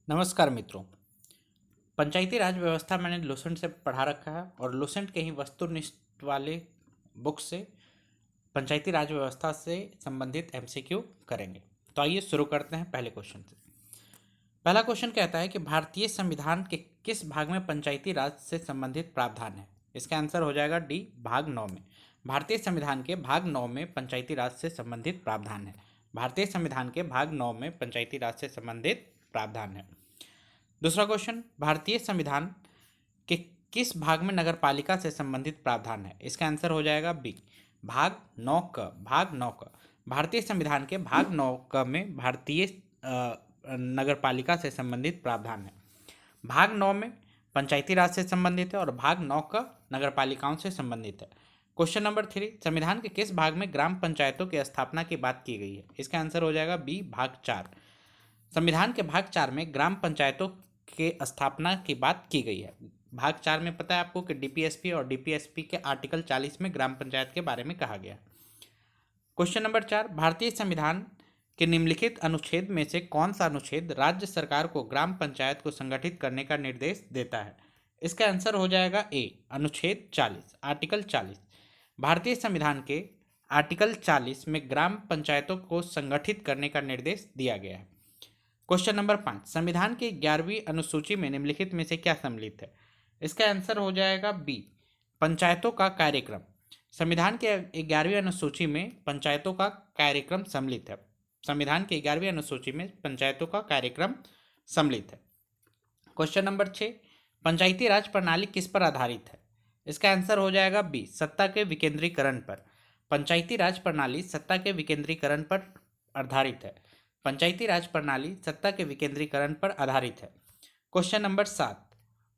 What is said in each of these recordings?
नमस्कार मित्रों। पंचायती राज व्यवस्था मैंने लुसेंट से पढ़ा रखा है और लुसेंट के ही वस्तुनिष्ठ वाले बुक से पंचायती राज व्यवस्था से संबंधित एमसीक्यू करेंगे। तो आइए शुरू करते हैं पहले क्वेश्चन से। पहला क्वेश्चन कहता है कि भारतीय संविधान के किस भाग में पंचायती राज से संबंधित प्रावधान है। इसका आंसर हो जाएगा डी, भाग 9 में। भारतीय संविधान के भाग 9 में पंचायती राज से संबंधित प्रावधान है। भारतीय संविधान के भाग 9 में पंचायती राज से संबंधित प्रावधान है। दूसरा क्वेश्चन, भारतीय संविधान के किस भाग में नगरपालिका से संबंधित प्रावधान है। इसका आंसर हो जाएगा बी, भाग 9 क। भाग 9 क भारतीय संविधान के भाग 9 क में भारतीय नगरपालिका से संबंधित प्रावधान है। भाग 9 में पंचायती राज से संबंधित है और भाग 9 क नगरपालिकाओं से संबंधित है। क्वेश्चन नंबर 3, संविधान के किस भाग में ग्राम पंचायतों की स्थापना की बात की गई है। इसका आंसर हो जाएगा बी, भाग 4। संविधान के भाग 4 में ग्राम पंचायतों के स्थापना की बात की गई है। भाग 4 में पता है आपको कि डीपीएसपी और डीपीएसपी के आर्टिकल 40 में ग्राम पंचायत के बारे में कहा गया। क्वेश्चन नंबर 4, भारतीय संविधान के निम्नलिखित अनुच्छेद में से कौन सा अनुच्छेद राज्य सरकार को ग्राम पंचायत को संगठित करने का निर्देश देता है। इसका आंसर हो जाएगा ए, अनुच्छेद 40, आर्टिकल 40। भारतीय संविधान के आर्टिकल 40 में ग्राम पंचायतों को संगठित करने का निर्देश दिया गया है। क्वेश्चन नंबर 5, संविधान की 11वीं अनुसूची में निम्नलिखित में से क्या सम्मिलित है। इसका आंसर हो जाएगा बी, पंचायतों का कार्यक्रम। संविधान के 11वीं अनुसूची में पंचायतों का कार्यक्रम सम्मिलित है। संविधान की 11वीं अनुसूची में पंचायतों का कार्यक्रम सम्मिलित है। क्वेश्चन नंबर 6, पंचायती राज प्रणाली किस पर आधारित है। इसका आंसर हो जाएगा बी, सत्ता के विकेंद्रीकरण पर। पंचायती राज प्रणाली सत्ता के विकेंद्रीकरण पर आधारित है। पंचायती राज प्रणाली सत्ता के विकेंद्रीकरण पर आधारित है। क्वेश्चन नंबर 7,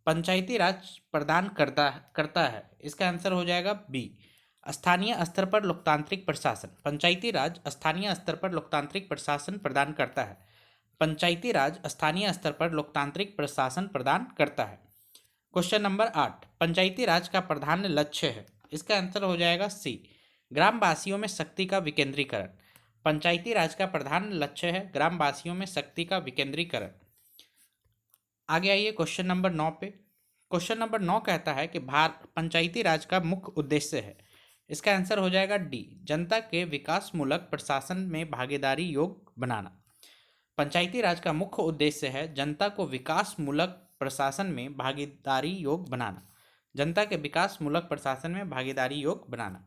पंचायती राज प्रदान करता है। इसका आंसर हो जाएगा बी, स्थानीय स्तर पर लोकतांत्रिक प्रशासन। पंचायती राज स्थानीय स्तर पर लोकतांत्रिक प्रशासन प्रदान करता है। पंचायती राज स्थानीय स्तर पर लोकतांत्रिक प्रशासन प्रदान करता है। क्वेश्चन नंबर 8, पंचायती राज का प्रधान लक्ष्य है। इसका आंसर हो जाएगा सी, ग्रामवासियों में शक्ति का विकेंद्रीकरण। पंचायती राज का प्रधान लक्ष्य है ग्रामवासियों में शक्ति का विकेंद्रीकरण। आगे आइए क्वेश्चन नंबर 9 पे। क्वेश्चन नंबर 9 कहता है कि पंचायती राज का मुख्य उद्देश्य है। इसका आंसर हो जाएगा डी, जनता के विकासमूलक प्रशासन में भागीदारी योग बनाना। पंचायती राज का मुख्य उद्देश्य है जनता को विकासमूलक प्रशासन में भागीदारी योग बनाना। जनता के विकासमूलक प्रशासन में भागीदारी योग बनाना।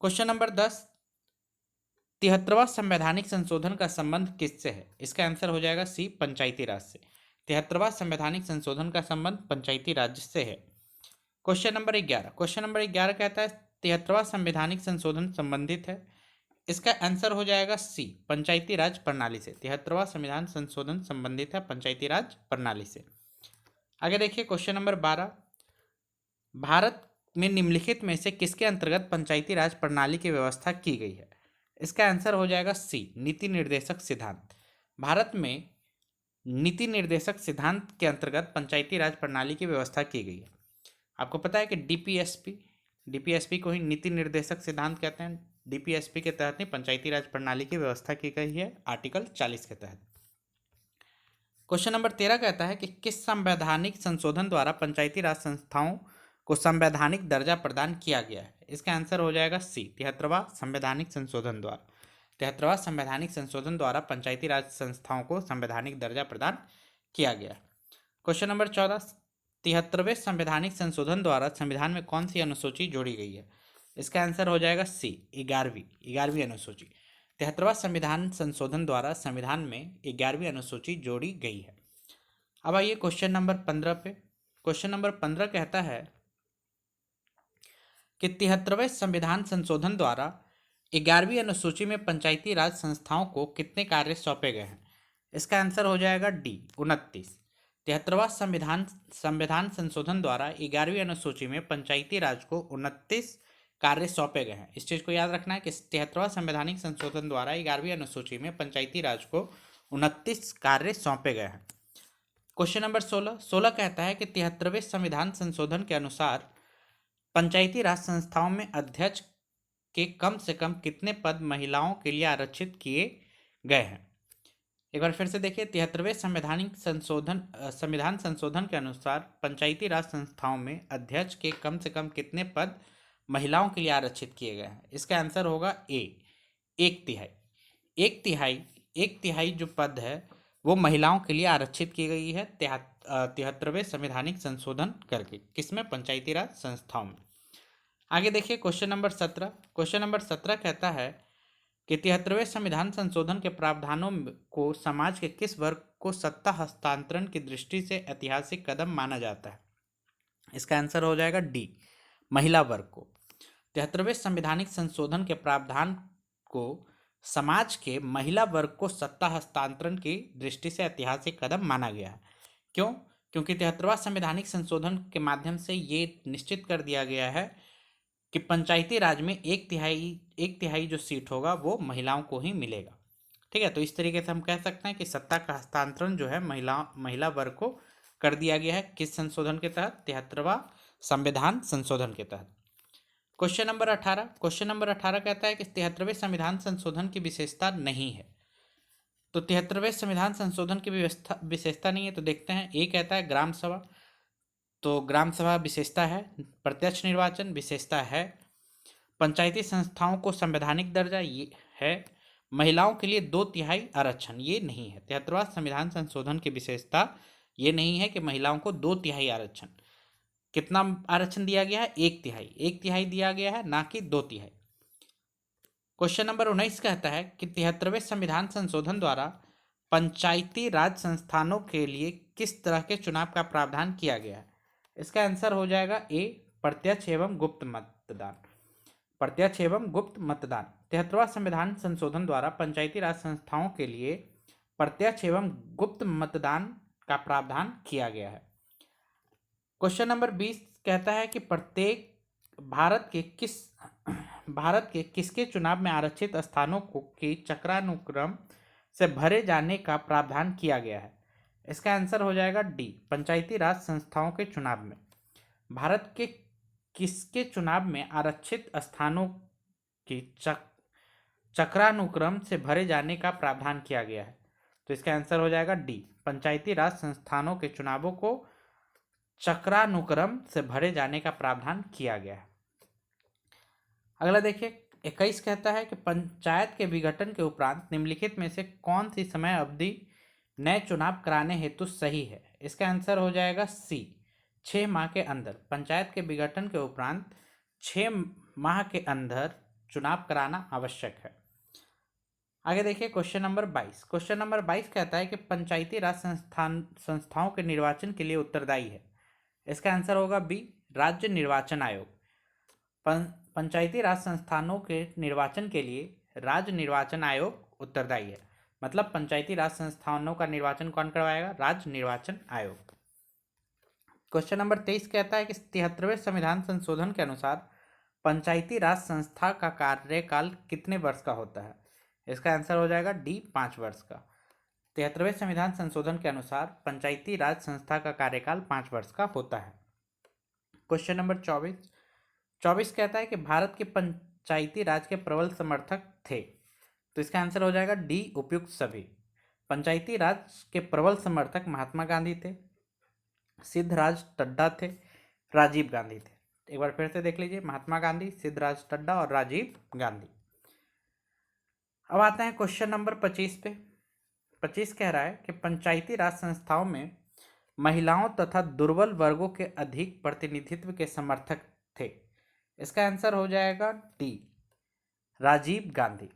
क्वेश्चन नंबर 10, 73वां संवैधानिक संशोधन का संबंध किससे है। इसका आंसर हो जाएगा सी, पंचायती राज से। 73वां संवैधानिक संशोधन का संबंध पंचायती राज से है। क्वेश्चन नंबर 11, क्वेश्चन नंबर 11 कहता है 73वां संवैधानिक संशोधन संबंधित है। इसका आंसर हो जाएगा सी, पंचायती राज प्रणाली से। 73वां संविधान संशोधन संबंधित है पंचायती राज प्रणाली से। आगे देखिए क्वेश्चन नंबर 12, भारत में निम्नलिखित में से किसके अंतर्गत पंचायती राज प्रणाली की व्यवस्था की गई है। इसका आंसर हो जाएगा सी, नीति निर्देशक सिद्धांत। भारत में नीति निर्देशक सिद्धांत के अंतर्गत पंचायती राज प्रणाली की व्यवस्था की गई है। आपको पता है कि डीपीएसपी को ही नीति निर्देशक सिद्धांत कहते हैं। डीपीएसपी के तहत ही पंचायती राज प्रणाली की व्यवस्था की गई है आर्टिकल 40 के तहत। क्वेश्चन नंबर 13 कहता है कि किस संवैधानिक संशोधन द्वारा पंचायती राज संस्थाओं को संवैधानिक दर्जा प्रदान किया गया है। इसका आंसर हो जाएगा सी, 73वां संवैधानिक संशोधन द्वारा। 73वां संवैधानिक संशोधन द्वारा पंचायती राज संस्थाओं को संवैधानिक दर्जा प्रदान किया गया। क्वेश्चन नंबर 14, 73वें संवैधानिक संशोधन द्वारा संविधान में कौन सी अनुसूची जोड़ी गई है। इसका आंसर हो जाएगा सी, 11वीं अनुसूची। 73वां संविधान संशोधन द्वारा संविधान में 11वीं अनुसूची जोड़ी गई है। अब आइए क्वेश्चन नंबर 15 पे। क्वेश्चन नंबर 15 कहता है कि 73वें संविधान संशोधन द्वारा 11वीं अनुसूची में पंचायती राज संस्थाओं को कितने कार्य सौंपे गए हैं। इसका आंसर हो जाएगा डी, 29। 73वां संविधान संशोधन द्वारा 11वीं अनुसूची में पंचायती राज को 29 कार्य सौंपे गए हैं। इस चीज को याद रखना है कि 73वां संवैधानिक संशोधन द्वारा 11वीं अनुसूची में पंचायती राज को 29 कार्य सौंपे गए हैं। क्वेश्चन नंबर 16 कहता है कि 73वें संविधान संशोधन के अनुसार पंचायती राज संस्थाओं में अध्यक्ष के कम से कम कितने पद महिलाओं के लिए आरक्षित किए गए हैं। एक बार फिर से देखिए, 73वें संविधान संशोधन के अनुसार पंचायती राज संस्थाओं में अध्यक्ष के कम से कम कितने पद महिलाओं के लिए आरक्षित किए गए हैं? इसका आंसर होगा ए, एक तिहाई। एक तिहाई जो पद है वो महिलाओं के लिए आरक्षित की गई है 73वें संवैधानिक संशोधन करके। किसमें? पंचायती राज संस्थाओं में। आगे देखिए क्वेश्चन नंबर 17। क्वेश्चन नंबर 17 कहता है कि 73वें संविधान संशोधन के प्रावधानों को समाज के किस वर्ग को सत्ता हस्तांतरण की दृष्टि से ऐतिहासिक कदम माना जाता है? इसका आंसर हो जाएगा डी, महिला वर्ग को। 73वें संविधानिक संशोधन के प्रावधान को समाज के महिला वर्ग को सत्ता हस्तांतरण की दृष्टि से ऐतिहासिक कदम माना गया है। क्यों? क्योंकि 73वां संवैधानिक संशोधन के माध्यम से ये निश्चित कर दिया गया है कि पंचायती राज में एक तिहाई जो सीट होगा वो महिलाओं को ही मिलेगा। ठीक है, तो इस तरीके से हम कह सकते हैं कि सत्ता का हस्तांतरण जो है महिला वर्ग को कर दिया गया है। किस संशोधन के तहत? 73वां संविधान संशोधन के तहत। Question number 18। क्वेश्चन नंबर 18 कहता है कि 73वें संविधान संशोधन की विशेषता नहीं है। तो 73वें संविधान संशोधन की विशेषता नहीं है, तो देखते हैं। ए कहता है ग्राम सभा, तो ग्राम सभा विशेषता है। प्रत्यक्ष निर्वाचन विशेषता है। पंचायती संस्थाओं को संवैधानिक दर्जा ये है। महिलाओं के लिए 2/3 आरक्षण ये नहीं है। 73वां संविधान संशोधन की विशेषता ये नहीं है कि महिलाओं को 2/3 आरक्षण। कितना आरक्षण दिया गया है? 1/3। 1/3 दिया गया है, ना कि 2/3। क्वेश्चन नंबर 19 कहता है कि 73वें संविधान संशोधन द्वारा पंचायती राज संस्थानों के लिए किस तरह के चुनाव का प्रावधान किया गया है? इसका आंसर हो जाएगा ए, प्रत्यक्ष एवं गुप्त मतदान। प्रत्यक्ष एवं गुप्त मतदान। 73वां संविधान संशोधन द्वारा पंचायती राज संस्थाओं के लिए प्रत्यक्ष एवं गुप्त मतदान का प्रावधान किया गया है। क्वेश्चन नंबर 20 कहता है कि भारत के किसके चुनाव में आरक्षित स्थानों को की चक्रानुक्रम से भरे जाने का प्रावधान किया गया है? इसका आंसर हो जाएगा डी, पंचायती राज संस्थाओं के चुनाव में। भारत के किसके चुनाव में आरक्षित स्थानों की चक्रानुक्रम से भरे जाने का प्रावधान किया गया है? तो इसका आंसर हो जाएगा डी, पंचायती राज संस्थानों के चुनावों को चक्रानुक्रम से भरे जाने का प्रावधान किया गया है। अगला देखिए 21 कहता है कि पंचायत के विघटन के उपरांत निम्नलिखित में से कौन सी समय अवधि नए चुनाव कराने हेतु सही है? इसका आंसर हो जाएगा सी, 6 माह के अंदर। पंचायत के विघटन के उपरांत 6 माह के अंदर चुनाव कराना आवश्यक है। आगे देखिए क्वेश्चन नंबर 22। क्वेश्चन नंबर 22 कहता है कि पंचायती राज संस्थाओं के निर्वाचन के लिए उत्तरदायी है। इसका आंसर होगा बी, राज्य निर्वाचन आयोग। पंचायती राज संस्थानों के निर्वाचन के लिए राज्य निर्वाचन आयोग उत्तरदायी है। मतलब पंचायती राज संस्थानों का निर्वाचन कौन करवाएगा? राज्य निर्वाचन आयोग। क्वेश्चन नंबर 23 कहता है कि 73वें संविधान संशोधन के अनुसार पंचायती राज संस्था का कार्यकाल कितने वर्ष का होता है? इसका आंसर हो जाएगा डी, 5 वर्ष का। 73वें संविधान संशोधन के अनुसार पंचायती राज संस्था का कार्यकाल 5 वर्ष का होता है। क्वेश्चन नंबर 24 कहता है कि भारत के पंचायती राज के प्रबल समर्थक थे। तो इसका आंसर हो जाएगा डी, उपयुक्त सभी। पंचायती राज के प्रबल समर्थक महात्मा गांधी थे, सिद्धराज टड्डा थे, राजीव गांधी थे। एक बार फिर से देख लीजिए, महात्मा गांधी, सिद्धराज टड्डा और राजीव गांधी। अब आते हैं क्वेश्चन नंबर 25 पे। 25 कह रहा है कि पंचायती राज संस्थाओं में महिलाओं तथा दुर्बल वर्गों के अधिक प्रतिनिधित्व के समर्थक थे। इसका आंसर हो जाएगा डी, राजीव गांधी।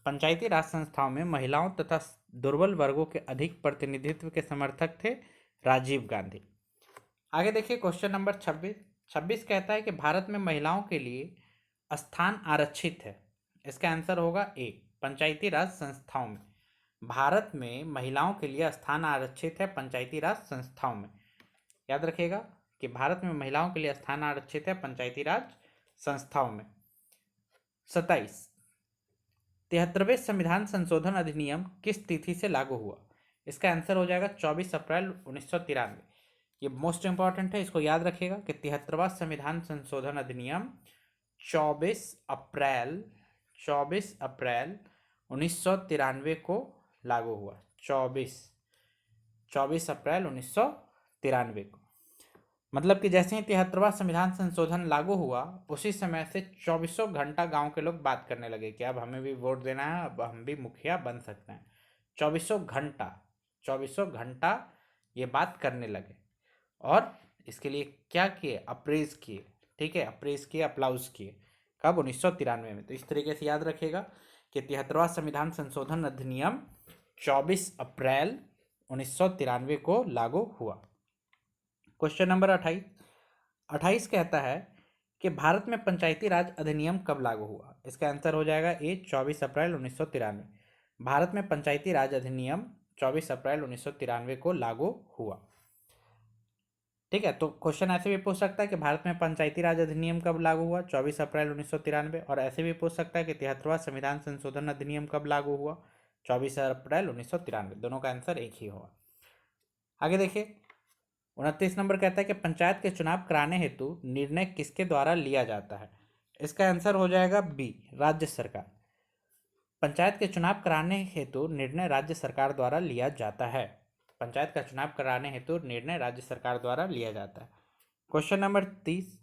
पंचायती राज संस्थाओं में महिलाओं तथा दुर्बल वर्गों के अधिक प्रतिनिधित्व के समर्थक थे राजीव गांधी। आगे देखिए क्वेश्चन नंबर 26 कहता है कि भारत में महिलाओं के लिए स्थान आरक्षित है। इसका आंसर होगा ए, पंचायती राज संस्थाओं में। भारत में महिलाओं के लिए स्थान आरक्षित है पंचायती राज संस्थाओं में। याद रखिएगा कि भारत में महिलाओं के लिए स्थान आरक्षित है पंचायती राज संस्थाओं में। 27, 73वें संविधान संशोधन अधिनियम किस तिथि से लागू हुआ? इसका आंसर हो जाएगा 24 अप्रैल 1993। ये मोस्ट इंपॉर्टेंट है, इसको याद रखिएगा कि 73वां संविधान संशोधन अधिनियम 24 अप्रैल 1993 को लागू हुआ। 24 अप्रैल 1993 को। मतलब कि जैसे ही 73वां संविधान संशोधन लागू हुआ उसी समय से 24 घंटा गांव के लोग बात करने लगे कि अब हमें भी वोट देना है, अब हम भी मुखिया बन सकते हैं। 24 घंटा ये बात करने लगे और इसके लिए क्या किए, अप्रेज किए। ठीक है, अप्रेज किए, अप्लाउज किए। कब? 1993 में। तो इस तरीके से याद रखेगा कि 73वां संविधान संशोधन अधिनियम 24 अप्रैल 1993 को लागू हुआ। क्वेश्चन नंबर 28 कहता है कि भारत में पंचायती राज अधिनियम कब लागू हुआ? इसका आंसर हो जाएगा ए, 24 अप्रैल 1993। भारत में पंचायती राज अधिनियम 24 अप्रैल 1993 को लागू हुआ। ठीक है, तो क्वेश्चन ऐसे भी पूछ सकता है कि भारत में पंचायती राज अधिनियम कब लागू हुआ? 24 अप्रैल 1993। और ऐसे भी पूछ सकता है कि 73वां संविधान संशोधन अधिनियम कब लागू हुआ? 24 अप्रैल 1993। दोनों का आंसर एक ही होगा। आगे देखिए, 29 नंबर कहता है कि पंचायत के चुनाव कराने हेतु निर्णय किसके द्वारा लिया जाता है? इसका आंसर हो जाएगा बी, राज्य सरकार। पंचायत के चुनाव कराने हेतु निर्णय राज्य सरकार द्वारा लिया जाता है। पंचायत का चुनाव कराने हेतु निर्णय राज्य सरकार द्वारा लिया जाता है। क्वेश्चन नंबर 30,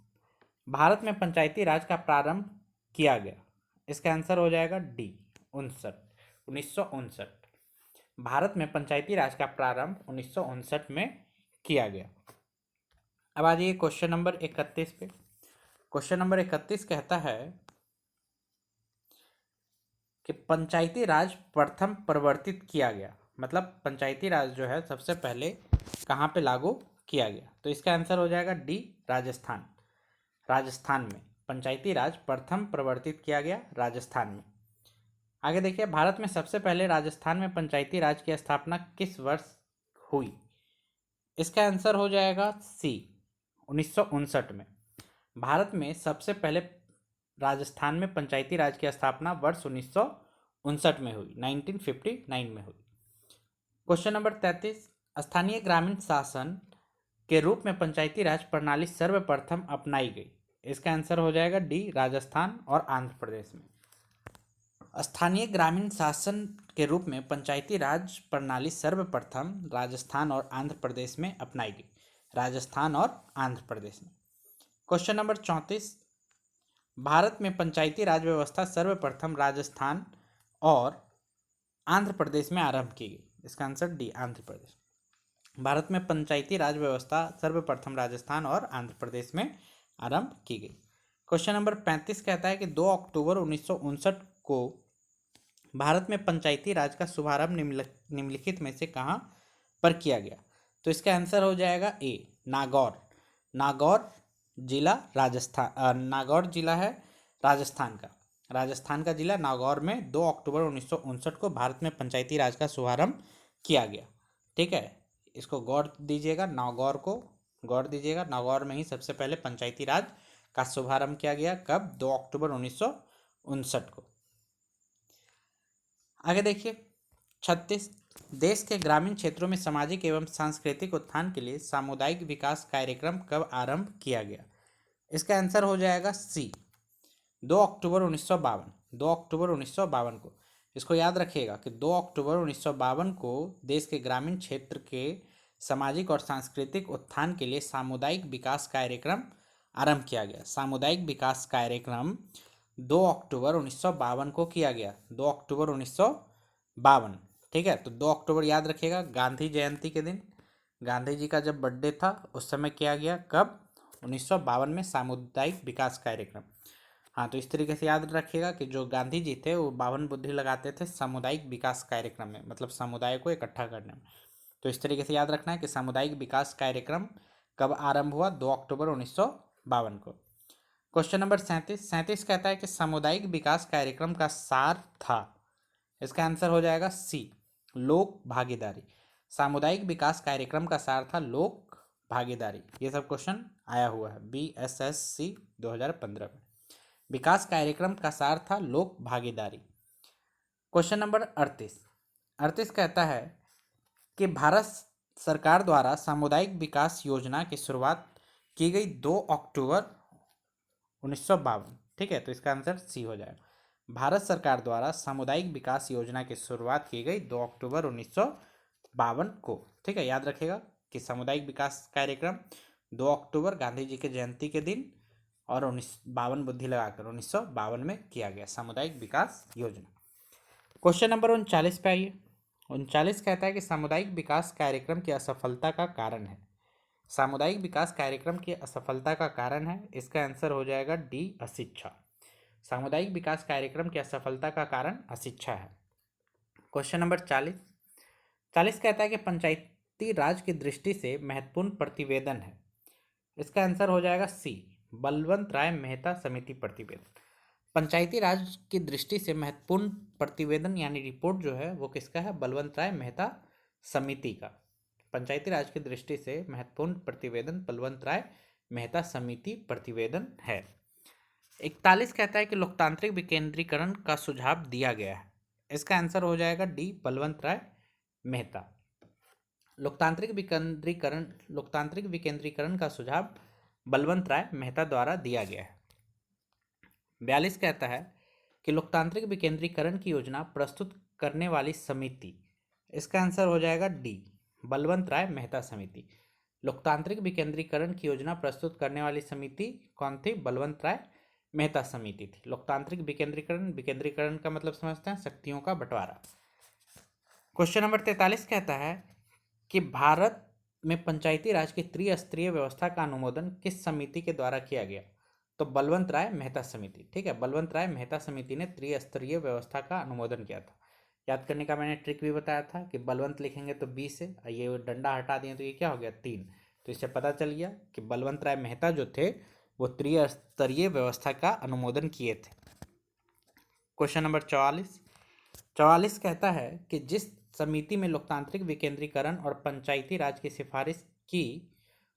भारत में पंचायती राज का प्रारंभ किया गया? इसका आंसर हो जाएगा डी, 1959। भारत में पंचायती राज का प्रारंभ 1959 में किया गया। अब आ जाइए क्वेश्चन नंबर 31 पे। क्वेश्चन नंबर 31 कहता है कि पंचायती राज प्रथम प्रवर्तित किया गया, मतलब पंचायती राज जो है सबसे पहले कहाँ पे लागू किया गया? तो इसका आंसर हो जाएगा डी, राजस्थान। राजस्थान में पंचायती राज प्रथम प्रवर्तित किया गया, राजस्थान में। आगे देखिए, भारत में सबसे पहले राजस्थान में पंचायती राज की स्थापना किस वर्ष हुई? इसका आंसर हो जाएगा सी, 1959 में। भारत में सबसे पहले राजस्थान में पंचायती राज की स्थापना वर्ष 1959 में हुई, 1959 में हुई। क्वेश्चन नंबर 33, स्थानीय ग्रामीण शासन के रूप में पंचायती राज प्रणाली सर्वप्रथम अपनाई गई? इसका आंसर हो जाएगा डी, राजस्थान और आंध्र प्रदेश में। स्थानीय ग्रामीण शासन के रूप में पंचायती राज प्रणाली सर्वप्रथम राजस्थान और आंध्र प्रदेश में अपनाई गई, राजस्थान और आंध्र प्रदेश में। क्वेश्चन नंबर 34, भारत में पंचायती राज व्यवस्था सर्वप्रथम राजस्थान और आंध्र प्रदेश में आरंभ की गई? इसका आंसर डी, आंध्र प्रदेश। भारत में पंचायती राज व्यवस्था सर्वप्रथम राजस्थान और आंध्र प्रदेश में आरंभ की गई। क्वेश्चन नंबर 35 कहता है कि 2 अक्टूबर 1959 को भारत में पंचायती राज का शुभारंभ निम्नलिखित में से कहाँ पर किया गया? तो इसका आंसर हो जाएगा ए, नागौर। नागौर जिला राजस्थान, नागौर जिला है राजस्थान का। राजस्थान का जिला नागौर में 2 अक्टूबर 1959 को भारत में पंचायती राज का शुभारंभ किया गया। ठीक है, इसको गौर दीजिएगा, नागौर को गौर दीजिएगा। नागौर में ही सबसे पहले पंचायती राज का शुभारंभ किया गया। कब? 2 अक्टूबर 1959 को। आगे देखिए, 36, देश के ग्रामीण क्षेत्रों में सामाजिक एवं सांस्कृतिक उत्थान के लिए सामुदायिक विकास कार्यक्रम कब आरंभ किया गया? इसका आंसर हो जाएगा सी, 2 अक्टूबर 1952। 2 अक्टूबर 1952 को। इसको याद रखिएगा कि 2 अक्टूबर 1952 को देश के ग्रामीण क्षेत्र के सामाजिक और सांस्कृतिक उत्थान के लिए सामुदायिक विकास कार्यक्रम आरंभ किया गया। सामुदायिक विकास कार्यक्रम 2 अक्टूबर 1952 को किया गया। 2 अक्टूबर 1952। ठीक है, तो 2 अक्टूबर याद रखिएगा, गांधी जयंती के दिन, गांधी जी का जब बर्थडे था उस समय किया गया। कब? 1952 में सामुदायिक विकास कार्यक्रम। हाँ, तो इस तरीके से याद रखिएगा कि जो गांधी जी थे वो 52 बुद्धि लगाते थे सामुदायिक विकास कार्यक्रम में, मतलब समुदाय को इकट्ठा करने में। तो इस तरीके से याद रखना है कि सामुदायिक विकास कार्यक्रम कब आरंभ हुआ? 2 अक्टूबर 1952 को। क्वेश्चन नंबर 37 कहता है कि सामुदायिक विकास कार्यक्रम का सार था? इसका आंसर हो जाएगा सी, लोक भागीदारी। सामुदायिक विकास कार्यक्रम का सार था लोक भागीदारी। ये सब क्वेश्चन आया हुआ है BSSC 2015 में। विकास कार्यक्रम का सार था लोक भागीदारी। क्वेश्चन नंबर 38 कहता है कि भारत सरकार द्वारा सामुदायिक विकास योजना की शुरुआत की गई 2 अक्टूबर 1952। ठीक है, तो इसका आंसर सी हो जाएगा। भारत सरकार द्वारा सामुदायिक विकास योजना की शुरुआत की गई 2 अक्टूबर 1952 को। ठीक है, याद रखिएगा कि सामुदायिक विकास कार्यक्रम 2 अक्टूबर गांधी जी के जयंती के दिन और 1952 बुद्धि लगाकर 1952 में किया गया सामुदायिक विकास योजना। क्वेश्चन नंबर 39 पे आइए। 39 कहता है कि सामुदायिक विकास कार्यक्रम की असफलता का कारण है। सामुदायिक विकास कार्यक्रम की असफलता का कारण है, इसका आंसर हो जाएगा डी, अशिक्षा। सामुदायिक विकास कार्यक्रम की असफलता का कारण अशिक्षा है। क्वेश्चन नंबर 40 कहता है कि पंचायती राज की दृष्टि से महत्वपूर्ण प्रतिवेदन है, इसका आंसर हो जाएगा सी, बलवंत राय मेहता समिति प्रतिवेदन। पंचायती राज की दृष्टि से महत्वपूर्ण प्रतिवेदन यानी रिपोर्ट जो है वो किसका है? बलवंत राय मेहता समिति का। पंचायती राज की दृष्टि से महत्वपूर्ण प्रतिवेदन बलवंत राय मेहता समिति प्रतिवेदन है। 41 कहता है कि लोकतांत्रिक विकेंद्रीकरण का सुझाव दिया गया है, इसका आंसर हो जाएगा डी, बलवंत राय मेहता। लोकतांत्रिक विकेंद्रीकरण का सुझाव बलवंत राय मेहता द्वारा दिया गया है। 42 कहता है कि लोकतांत्रिक विकेंद्रीकरण की योजना प्रस्तुत करने वाली समिति, इसका आंसर हो जाएगा डी, बलवंत राय मेहता समिति। लोकतांत्रिक विकेंद्रीकरण की योजना प्रस्तुत करने वाली समिति कौन थी? बलवंत राय मेहता समिति थी। लोकतांत्रिक विकेंद्रीकरण का मतलब समझते हैं, शक्तियों का बंटवारा। क्वेश्चन नंबर 43 कहता है कि भारत में पंचायती राज की त्रिस्तरीय व्यवस्था का अनुमोदन किस समिति के द्वारा किया गया? तो बलवंत राय मेहता समिति। ठीक है, बलवंत राय मेहता समिति ने त्रिस्तरीय व्यवस्था का अनुमोदन किया था। याद करने का मैंने ट्रिक भी बताया था कि बलवंत लिखेंगे तो 20 से ये डंडा हटा दिए तो ये क्या हो गया? 3। तो इससे पता चल गया कि बलवंत राय मेहता जो थे वो त्रिस्तरीय व्यवस्था का अनुमोदन किए थे। क्वेश्चन नंबर 44 कहता है कि जिस समिति में लोकतांत्रिक विकेंद्रीकरण और पंचायती राज की सिफारिश की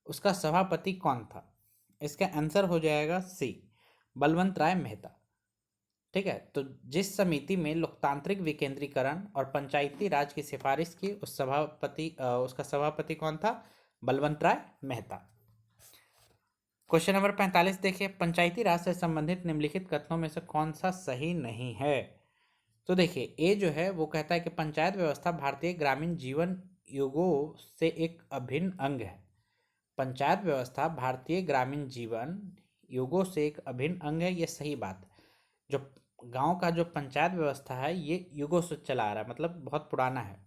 उसका सभापति कौन था? इसका आंसर हो जाएगा सी, बलवंत राय मेहता। ठीक है, तो जिस समिति में लोकतांत्रिक विकेंद्रीकरण और पंचायती राज की सिफारिश की उसका सभापति कौन था? बलवंत राय मेहता। क्वेश्चन नंबर 45 देखिए, पंचायती राज से संबंधित निम्नलिखित कथनों में से कौन सा सही नहीं है? तो देखिए, ए जो है वो कहता है कि पंचायत व्यवस्था भारतीय ग्रामीण जीवन युगों से एक अभिन्न अंग है। पंचायत व्यवस्था भारतीय ग्रामीण जीवन युगों से एक अभिन्न अंग है, ये सही बात है। जो गांव का जो पंचायत व्यवस्था है ये युगों से चला आ रहा है, मतलब बहुत पुराना है।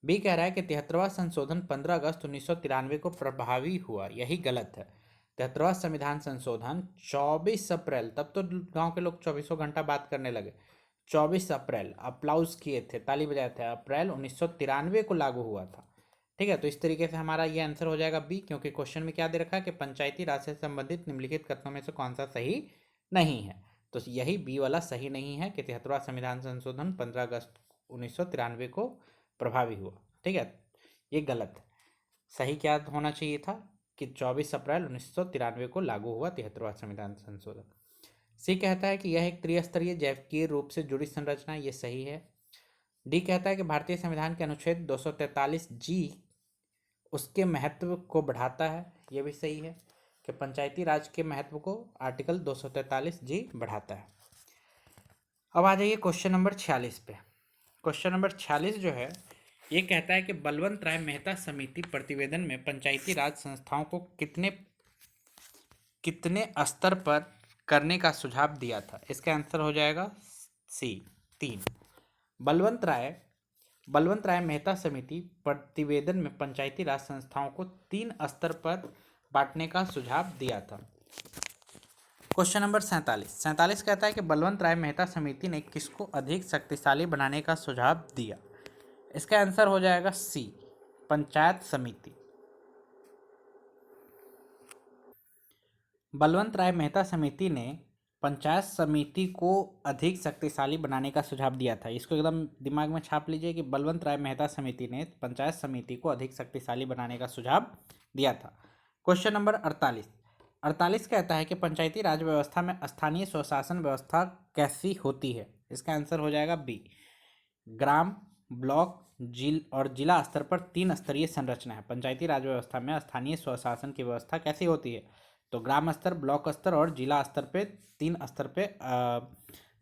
बी कह रहा है कि 73वां संशोधन 15 अगस्त 1993 को प्रभावी हुआ, यही गलत है। 73वां संविधान संशोधन 24 अप्रैल, तब तो गांव के लोग 24 घंटा बात करने लगे। 24 अप्रैल अप्लाउज किए थे, ताली बजाए थे, अप्रैल 1993 को लागू हुआ था। ठीक है, तो इस तरीके से हमारा ये आंसर हो जाएगा बी, क्योंकि क्वेश्चन में क्या दे रखा है कि पंचायती राज से संबंधित निम्नलिखित कथनों में से कौन सा सही नहीं है। तो यही बी वाला सही नहीं है कि 73वां संविधान संशोधन 15 अगस्त 1993 को प्रभावी हुआ। ठीक है, ये गलत है। सही क्या होना चाहिए था कि 24 अप्रैल 1993 को लागू हुआ 73वां संविधान संशोधन। सी कहता है कि यह एक त्रिस्तरीय जैविकीय रूप से जुड़ी संरचना, ये सही है। डी कहता है कि भारतीय संविधान के अनुच्छेद 243 जी उसके महत्व को बढ़ाता है, यह भी सही है कि पंचायती राज के महत्व को आर्टिकल 243 जी बढ़ाता है। अब आ जाइए क्वेश्चन नंबर 46 पे। क्वेश्चन नंबर 46 जो है ये कहता है कि बलवंत राय मेहता समिति प्रतिवेदन में पंचायती राज संस्थाओं को कितने स्तर पर करने का सुझाव दिया था? इसका आंसर हो जाएगा सी, 3। बलवंत राय मेहता समिति प्रतिवेदन में पंचायती राज संस्थाओं को 3 स्तर पर बांटने का सुझाव दिया था। क्वेश्चन नंबर 47 कहता है कि बलवंत राय मेहता समिति ने किसको अधिक शक्तिशाली बनाने का सुझाव दिया? इसका आंसर हो जाएगा सी, पंचायत समिति। बलवंत राय मेहता समिति ने पंचायत समिति को अधिक शक्तिशाली बनाने का सुझाव दिया था। इसको एकदम दिमाग में छाप लीजिए कि बलवंत राय मेहता समिति ने पंचायत समिति को अधिक शक्तिशाली बनाने का सुझाव दिया था। क्वेश्चन नंबर 48 कहता है कि पंचायती राज व्यवस्था में स्थानीय स्वशासन व्यवस्था कैसी होती है? इसका आंसर हो जाएगा बी, ग्राम, ब्लॉक, जिला स्तर पर 3 स्तरीय संरचना है। पंचायती राज व्यवस्था में स्थानीय स्वशासन की व्यवस्था कैसी होती है? तो ग्राम स्तर, ब्लॉक स्तर और जिला स्तर पे 3 स्तर पे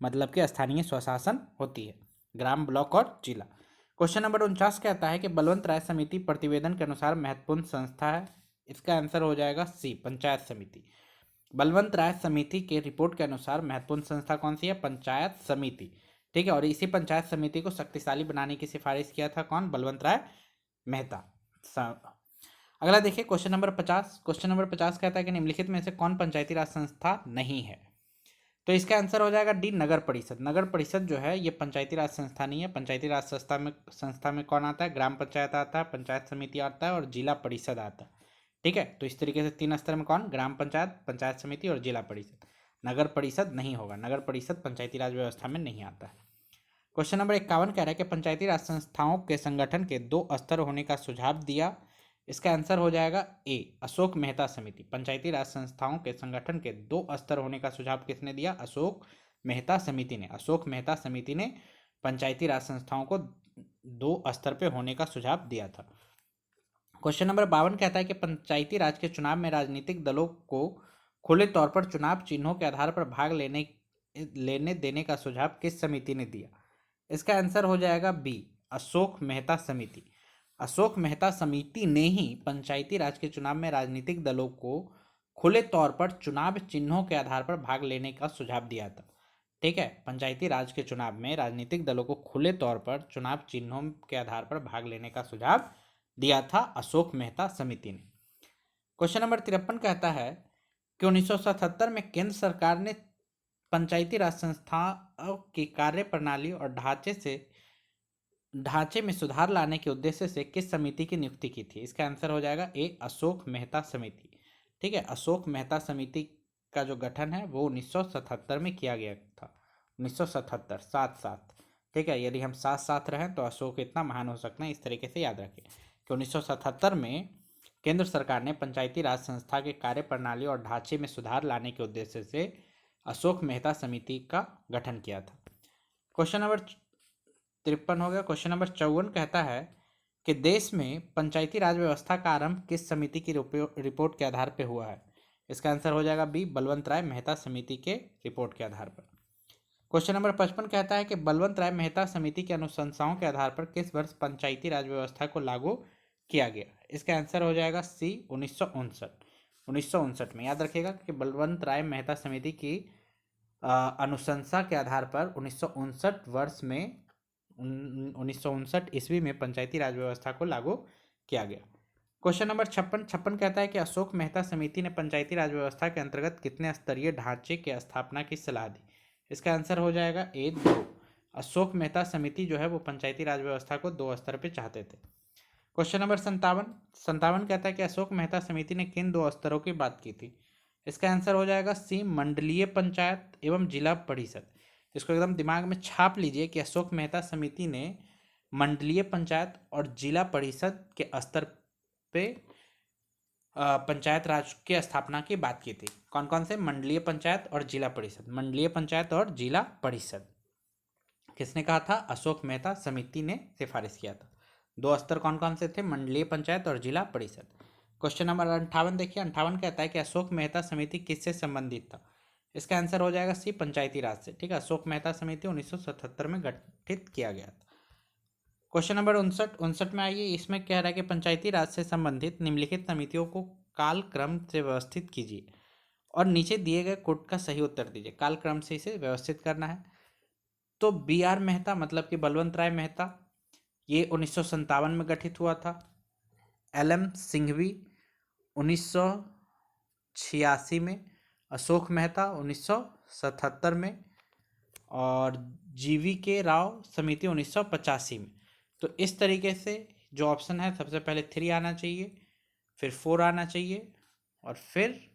मतलब कि स्थानीय स्वशासन होती है, ग्राम, ब्लॉक और जिला। क्वेश्चन नंबर 49 कहता है कि बलवंत राय समिति प्रतिवेदन के अनुसार महत्वपूर्ण संस्था है। इसका आंसर हो जाएगा सी, पंचायत समिति। बलवंत राय समिति के रिपोर्ट के अनुसार महत्वपूर्ण संस्था कौन सी है? पंचायत समिति। ठीक है, और इसी पंचायत समिति को शक्तिशाली बनाने की सिफारिश किया था कौन? बलवंत राय मेहता। अगला देखिए क्वेश्चन नंबर 50। क्वेश्चन नंबर 50 कहता है कि निम्नलिखित में से कौन पंचायती राज संस्था नहीं है? तो इसका आंसर हो जाएगा डी, नगर परिषद। नगर परिषद जो है ये पंचायती राज संस्था नहीं है। पंचायती राज संस्था में कौन आता है? ग्राम पंचायत आता है, पंचायत समिति आता है और जिला परिषद आता है। ठीक है, तो इस तरीके से 3 स्तर में कौन? ग्राम पंचायत, पंचायत समिति और जिला परिषद। नगर परिषद नहीं होगा, नगर परिषद पंचायती राज व्यवस्था में नहीं आता है। क्वेश्चन नंबर 51 कह रहा है कि पंचायती राज संस्थाओं के संगठन के 2 स्तर होने का सुझाव दिया। इसका आंसर हो जाएगा ए, अशोक मेहता समिति। पंचायती राज संस्थाओं के संगठन के 2 स्तर होने का सुझाव किसने दिया? अशोक मेहता समिति ने। अशोक मेहता समिति ने पंचायती राज संस्थाओं को 2 स्तर पे होने का सुझाव दिया था। क्वेश्चन नंबर 52 कहता है कि पंचायती राज के चुनाव में राजनीतिक दलों को खुले तौर पर चुनाव चिन्हों के आधार पर भाग लेने देने का सुझाव किस समिति ने दिया? इसका आंसर हो जाएगा बी, अशोक मेहता समिति। अशोक मेहता समिति ने ही पंचायती राज के चुनाव में राजनीतिक दलों को खुले तौर पर चुनाव चिन्हों के आधार पर भाग लेने का सुझाव दिया था। ठीक है, पंचायती राज के चुनाव में राजनीतिक दलों को खुले तौर पर चुनाव चिन्हों के आधार पर भाग लेने का सुझाव दिया था अशोक मेहता समिति ने। क्वेश्चन नंबर 53 कहता है कि 1977 में केंद्र सरकार ने पंचायती राज संस्थाओं की कार्य प्रणाली और ढांचे में सुधार लाने के उद्देश्य से किस समिति की नियुक्ति की थी? इसका आंसर हो जाएगा ए, अशोक मेहता समिति। ठीक है, अशोक मेहता समिति का जो गठन है वो 1977 में किया गया था। 1977, 7-7। ठीक है, यदि हम 7-7 रहें तो अशोक इतना महान हो सकते हैं, इस तरीके से याद रखें कि 1977 में केंद्र सरकार ने पंचायती राज संस्था के कार्य प्रणाली और ढांचे में सुधार लाने के उद्देश्य से अशोक मेहता समिति का गठन किया था। क्वेश्चन नंबर 53 हो गया। क्वेश्चन नंबर 54 कहता है कि देश में पंचायती राज व्यवस्था का आरंभ किस समिति की रिपोर्ट के आधार पर हुआ है? इसका आंसर हो जाएगा बी, बलवंत राय मेहता समिति के रिपोर्ट के आधार पर। क्वेश्चन नंबर 55 कहता है कि बलवंत राय मेहता समिति के अनुशंसाओं के आधार पर किस वर्ष पंचायती राज व्यवस्था को लागू किया गया? इसका आंसर हो जाएगा सी, 1959 में। याद रखिएगा कि बलवंत राय मेहता समिति की अनुशंसा के आधार पर 1959 ईस्वी में पंचायती राज व्यवस्था को लागू किया गया। क्वेश्चन नंबर 56 कहता है कि अशोक मेहता समिति ने पंचायती राज व्यवस्था के अंतर्गत कितने स्तरीय ढांचे की स्थापना की सलाह दी? इसका आंसर हो जाएगा ए, 2। अशोक मेहता समिति जो है वो पंचायती राज व्यवस्था को 2 स्तर पे चाहते थे। क्वेश्चन नंबर 57 कहता है कि अशोक मेहता समिति ने किन 2 स्तरों की बात की थी? इसका आंसर हो जाएगा सी, मंडलीय पंचायत एवं जिला परिषद। इसको एकदम दिमाग में छाप लीजिए कि अशोक मेहता समिति ने मंडलीय पंचायत और जिला परिषद के स्तर पे पंचायत राज की स्थापना की बात की थी। कौन कौन से? मंडलीय पंचायत और जिला परिषद। मंडलीय पंचायत और जिला परिषद किसने कहा था? अशोक मेहता समिति ने सिफारिश किया था। 2 स्तर कौन कौन से थे? मंडलीय पंचायत और जिला परिषद। क्वेश्चन नंबर 58 देखिए। 58 कहता है कि अशोक मेहता समिति किससे संबंधित था? इसका आंसर हो जाएगा सी, पंचायती राज से। ठीक है, अशोक मेहता समिति 1977 में गठित किया गया था। क्वेश्चन नंबर 59 में आइए। इसमें कह रहा है कि पंचायती राज से संबंधित निम्नलिखित समितियों को कालक्रम से व्यवस्थित कीजिए और नीचे दिए गए कोड का सही उत्तर दीजिए। कालक्रम से इसे व्यवस्थित करना है। तो BR मेहता मतलब कि बलवंत राय मेहता, ये 1957 में गठित हुआ था। LM सिंघवी 1986 में, अशोक मेहता 1977 में और GVK राव समिति 1985 में। तो इस तरीके से जो ऑप्शन है, सबसे पहले 3 आना चाहिए, फिर 4 आना चाहिए और फिर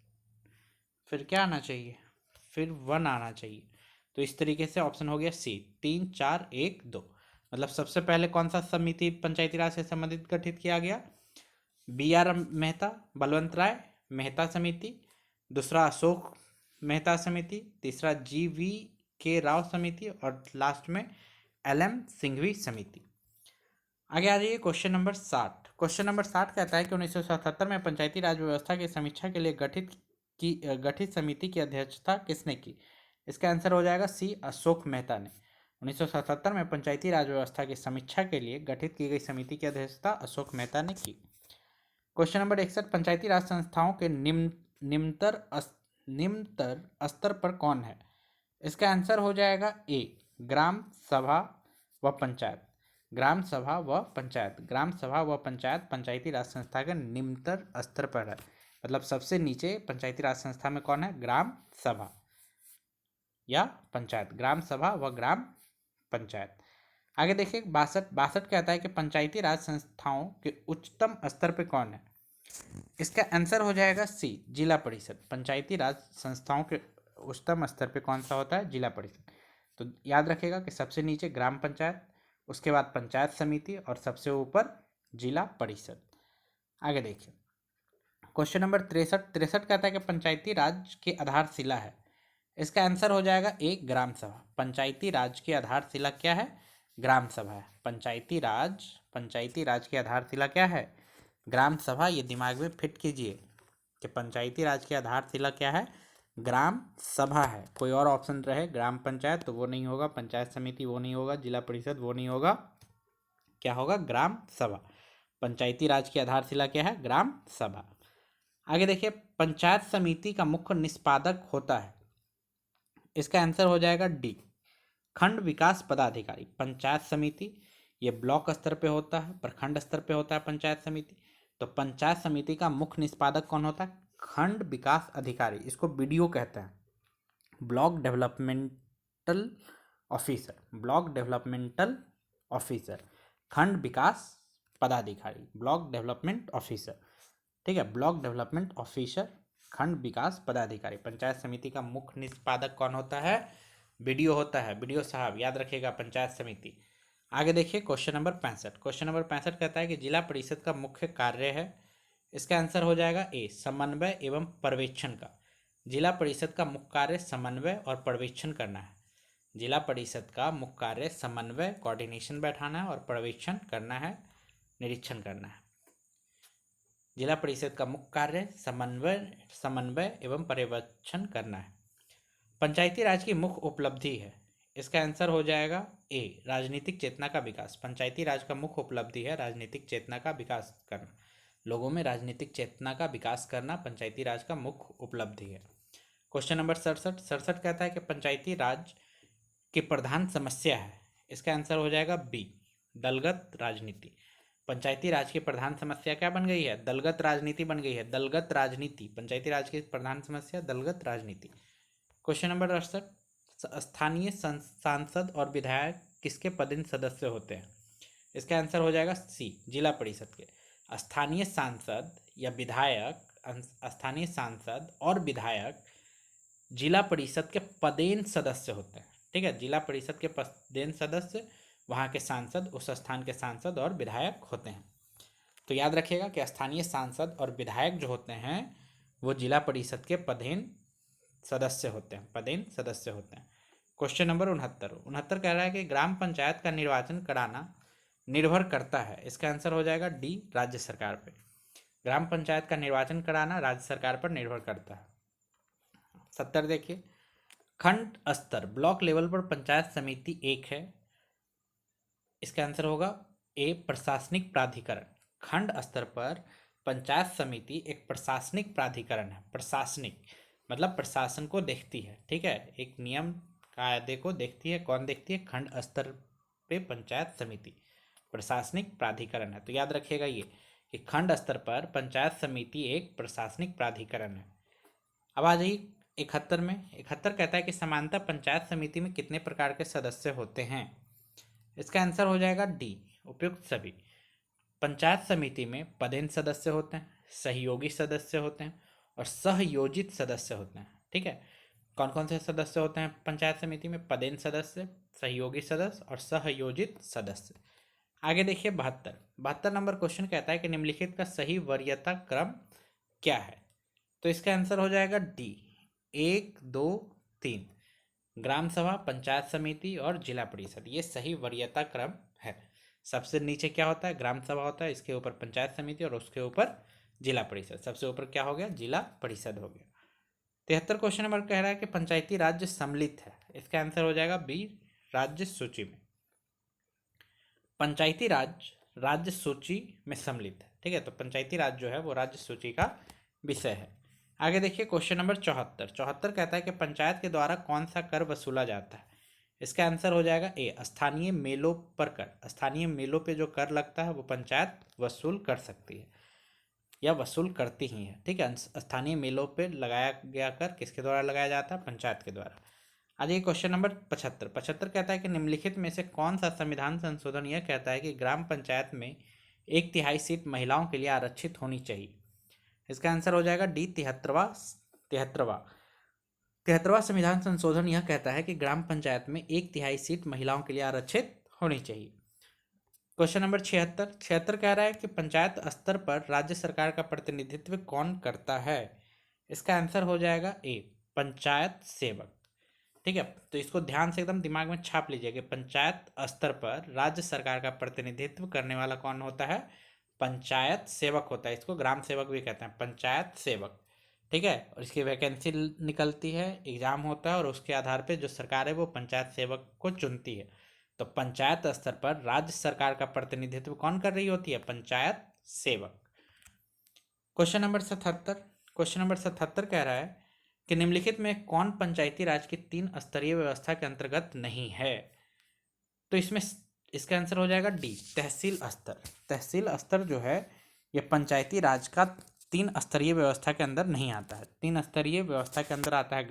क्या आना चाहिए? फिर 1 आना चाहिए। तो इस तरीके से ऑप्शन हो गया सी, 3, 4, 1, 2। मतलब सबसे पहले कौन सा समिति पंचायती राज से संबंधित गठित किया गया? BR मेहता बलवंत राय मेहता समिति, दूसरा अशोक मेहता समिति, तीसरा GVK राव समिति और लास्ट में LM सिंघवी समिति। आगे आ जाइए क्वेश्चन नंबर 60। क्वेश्चन नंबर 60 कहता है कि 1977 में पंचायती राज व्यवस्था की समीक्षा के लिए गठित समिति की अध्यक्षता किसने की? इसका आंसर हो जाएगा सी, अशोक मेहता ने। 1977 में पंचायती राज व्यवस्था की समीक्षा के लिए गठित की गई समिति की अध्यक्षता अशोक मेहता ने की। क्वेश्चन नंबर 61, पंचायती राज संस्थाओं के निम्नतर स्तर पर कौन है? इसका आंसर हो जाएगा ए, ग्राम सभा व पंचायत। ग्राम सभा व पंचायत, ग्राम सभा व पंचायत पंचायती राज संस्था के निम्नतर स्तर पर है। मतलब सबसे नीचे पंचायती राज संस्था में कौन है? ग्राम सभा या पंचायत, ग्राम सभा व ग्राम पंचायत। आगे देखिए 62 कहता है कि पंचायती राज संस्थाओं के उच्चतम स्तर पे कौन है? इसका आंसर हो जाएगा सी, जिला परिषद। पंचायती राज संस्थाओं के उच्चतम स्तर पे कौन सा होता है? जिला परिषद। तो याद रखिएगा कि सबसे नीचे ग्राम पंचायत, उसके बाद पंचायत समिति और सबसे ऊपर जिला परिषद। आगे देखिए क्वेश्चन नंबर 63 कहता है कि पंचायती राज की आधारशिला है। इसका आंसर हो जाएगा ए, ग्राम सभा। पंचायती राज की आधारशिला क्या है? ग्राम सभा है। पंचायती राज की आधारशिला क्या है? ग्राम सभा। ये दिमाग में फिट कीजिए कि पंचायती राज की आधारशिला क्या है? ग्राम सभा है। कोई और ऑप्शन रहे, ग्राम पंचायत, तो वो नहीं होगा, पंचायत समिति वो नहीं होगा, जिला परिषद वो नहीं होगा, क्या होगा? ग्राम सभा। पंचायती राज की आधारशिला क्या है? ग्राम सभा। आगे देखिए पंचायत समिति का मुख्य निष्पादक होता है। इसका आंसर हो जाएगा डी, खंड विकास पदाधिकारी। पंचायत समिति ये ब्लॉक स्तर पे होता है, प्रखंड स्तर पे होता है पंचायत समिति। तो पंचायत समिति का मुख्य निष्पादक कौन होता है? खंड विकास अधिकारी। इसको बीडीओ कहते हैं, block developmental officer. Block developmental officer, खंड विकास पदाधिकारी, ब्लॉक डेवलपमेंट ऑफिसर। ठीक है, ब्लॉक डेवलपमेंट ऑफिसर, खंड विकास पदाधिकारी। पंचायत समिति का मुख्य निष्पादक कौन होता है? बीडीओ होता है, बीडीओ साहब, याद रखिएगा पंचायत समिति। आगे देखिए क्वेश्चन नंबर 65। क्वेश्चन नंबर 65 कहता है कि जिला परिषद का मुख्य कार्य है। इसका आंसर हो जाएगा ए, समन्वय एवं पर्यवेक्षण का। जिला परिषद का मुख्य कार्य समन्वय और पर्यवेक्षण करना है। जिला परिषद का मुख्य कार्य समन्वय, कोऑर्डिनेशन बैठाना है, और पर्यवेक्षण करना है, निरीक्षण करना है। जिला परिषद का मुख्य कार्य समन्वय एवं पर्यवेक्षण करना है। पंचायती राज की मुख्य उपलब्धि है। इसका आंसर हो जाएगा ए, राजनीतिक चेतना का विकास। पंचायती राज का मुख्य उपलब्धि है राजनीतिक चेतना का विकास करना। लोगों में राजनीतिक चेतना का विकास करना पंचायती राज का मुख्य उपलब्धि है। क्वेश्चन नंबर 67 कहता है कि पंचायती राज की प्रधान समस्या है। इसका आंसर हो जाएगा बी, दलगत राजनीति। पंचायती राज की प्रधान समस्या क्या बन गई है? दलगत राजनीति बन गई है। दलगत राजनीति, पंचायती राज की प्रधान समस्या दलगत राजनीति। क्वेश्चन नंबर 68, स्थानीय सांसद और विधायक किसके पदेन सदस्य होते हैं? इसका आंसर हो जाएगा सी, जिला परिषद के। स्थानीय सांसद या विधायक, स्थानीय सांसद और विधायक जिला परिषद के पदेन सदस्य होते हैं। ठीक है, जिला परिषद के पदेन सदस्य वहाँ के सांसद, उस स्थान के सांसद और विधायक होते हैं। तो याद रखिएगा कि स्थानीय सांसद और विधायक जो होते हैं वो जिला परिषद के पदेन सदस्य होते हैं, पदेन सदस्य होते हैं। क्वेश्चन नंबर 69 कह रहा है कि ग्राम पंचायत का निर्वाचन कराना निर्भर करता है। इसका आंसर हो जाएगा डी, राज्य सरकार पे। ग्राम पंचायत का निर्वाचन कराना राज्य सरकार पर निर्भर करता है। 70 देखिए, खंड स्तर ब्लॉक लेवल पर पंचायत समिति एक है। इसका आंसर होगा ए, प्रशासनिक प्राधिकरण। खंड स्तर पर पंचायत समिति एक प्रशासनिक प्राधिकरण है। प्रशासनिक मतलब प्रशासन को देखती है। ठीक है, एक नियम कायदे को देखती है। कौन देखती है? खंड स्तर पे पंचायत समिति प्रशासनिक प्राधिकरण है। तो याद रखिएगा ये कि खंड स्तर पर पंचायत समिति एक प्रशासनिक प्राधिकरण है। अब आ जाइए 71 में। 71 कहता है कि समानता पंचायत समिति में कितने प्रकार के सदस्य होते हैं? इसका आंसर हो जाएगा डी, उपयुक्त सभी। पंचायत समिति में पदेन सदस्य होते हैं, सहयोगी सदस्य होते हैं और सहयोजित सदस्य होते हैं। ठीक है, कौन कौन से सदस्य होते हैं पंचायत समिति में? पदेन सदस्य, सहयोगी सदस्य और सहयोजित सदस्य। आगे देखिए 72 नंबर क्वेश्चन कहता है कि निम्नलिखित का सही वरीयता क्रम क्या है? तो इसका आंसर हो जाएगा डी, 1, 2, 3। ग्राम सभा, पंचायत समिति और जिला परिषद, ये सही वरीयता क्रम है। सबसे नीचे क्या होता है? ग्राम सभा होता है, इसके ऊपर पंचायत समिति और उसके ऊपर जिला परिषद। सबसे ऊपर क्या हो गया? जिला परिषद हो गया। 73 क्वेश्चन नंबर कह रहा है कि पंचायती राज्य सम्मिलित है। इसका आंसर हो जाएगा बी, राज्य सूची में। पंचायती राज राज्य सूची में सम्मिलित है। ठीक है, तो पंचायती राज जो है वो राज्य सूची का विषय है। आगे देखिए क्वेश्चन नंबर 74 कहता है कि पंचायत के द्वारा कौन सा कर वसूला जाता है। इसका आंसर हो जाएगा ए, स्थानीय मेलों पर कर। स्थानीय मेलों पे जो कर लगता है वो पंचायत वसूल कर सकती है या वसूल करती ही है। ठीक है, स्थानीय मेलों पे लगाया गया कर किसके द्वारा लगाया जाता है? पंचायत के द्वारा। आगे क्वेश्चन नंबर 75 कहता है कि निम्नलिखित में से कौन सा संविधान संशोधन यह कहता है कि ग्राम पंचायत में 1/3 सीट महिलाओं के लिए आरक्षित होनी चाहिए। इसका आंसर हो जाएगा डी, 73वां संविधान संशोधन यह कहता है कि ग्राम पंचायत में 1/3 सीट महिलाओं के लिए आरक्षित होनी चाहिए। क्वेश्चन नंबर 76 कह रहा है कि पंचायत स्तर पर राज्य सरकार का प्रतिनिधित्व कौन करता है। इसका आंसर हो जाएगा ए, पंचायत सेवक। ठीक है, तो इसको ध्यान से एकदम दिमाग में छाप लीजिए कि पंचायत स्तर पर राज्य सरकार का प्रतिनिधित्व करने वाला कौन होता है? पंचायत सेवक होता है। इसको ग्राम सेवक भी कहते हैं, पंचायत सेवक। ठीक है, और इसकी वैकेंसी निकलती है, एग्जाम होता है और उसके आधार पर जो सरकार है वो पंचायत सेवक को चुनती है। तो पंचायत स्तर पर राज्य सरकार का प्रतिनिधित्व कौन कर रही होती है? पंचायत सेवक। क्वेश्चन नंबर 77 कह रहा है कि निम्नलिखित में कौन पंचायती राज की 3 स्तरीय व्यवस्था के अंतर्गत नहीं है। तो इसमें इसका आंसर हो जाएगा डी, तहसील स्तर। तहसील स्तर जो है ये पंचायती राज का 3 स्तरीय व्यवस्था के अंदर नहीं आता है। 3 स्तरीय व्यवस्था के अंदर आता है